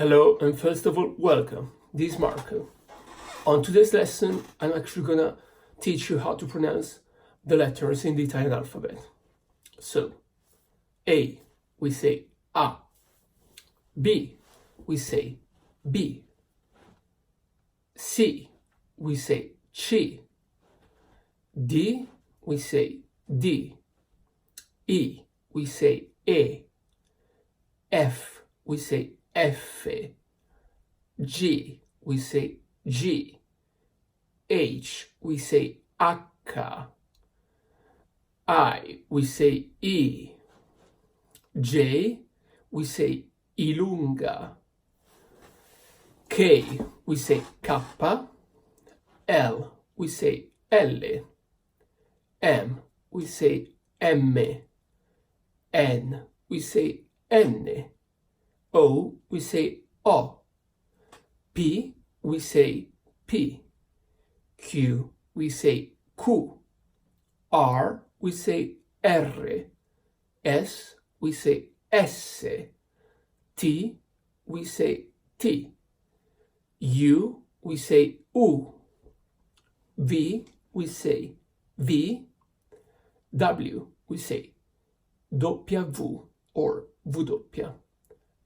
Hello, and first of all, welcome. This is Marco. On today's lesson, I'm actually gonna teach you how to pronounce the letters in the Italian alphabet. So, A, we say A. B, we say B. C, we say C. D, we say D. E, we say E. F, we say F. G, we say G. H, we say H. I, we say I. J, we say Ilunga. K, we say K. L, we say L. M, we say M. N, we say N. O, we say O. P, we say P. Q, we say Q. R, we say R. S, we say S. T, we say T. U, we say U. V, we say V. W, we say W or W.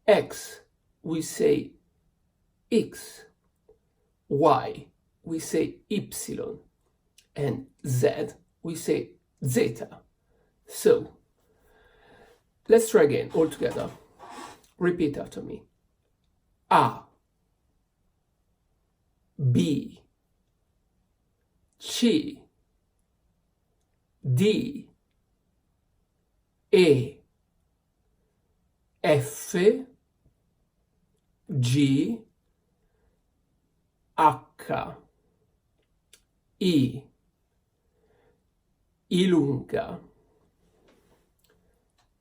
X, we say X. Y, we say Y. And Z, we say Zeta. So, let's try again all together. Repeat after me. A. B. C. D. E. F. G. H. I. Ilunga.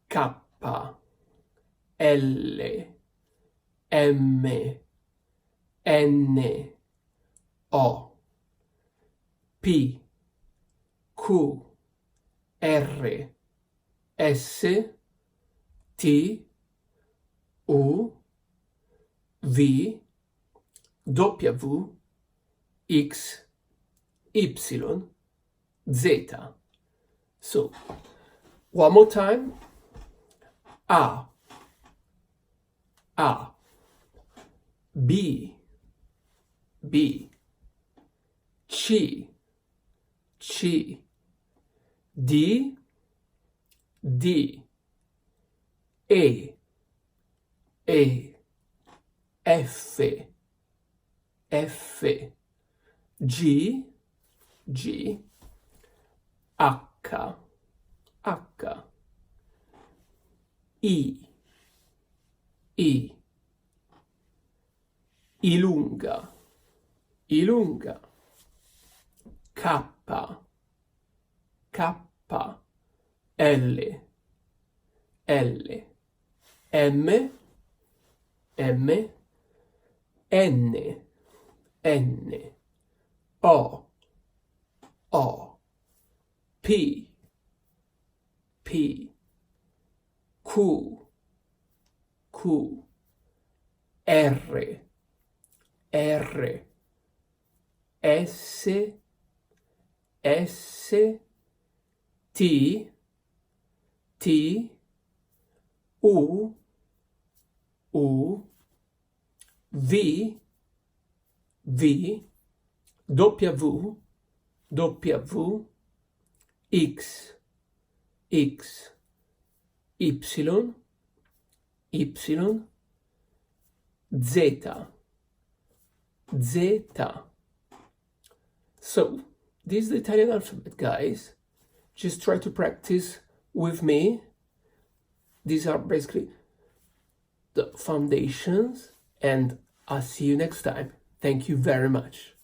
K. L. M. N. O. P. Q. R. S. T. U. V. W. X. Y. Z. So, one more time. A. B. C. D. E. F. G. H. I. Ilunga. K. L. M. N. O. P. Q. R. S. T. U. V. W. X. Y. Z. So, this is the Italian alphabet, guys. Just try to practice with me. These are basically the foundations, and I'll see you next time. Thank you very much.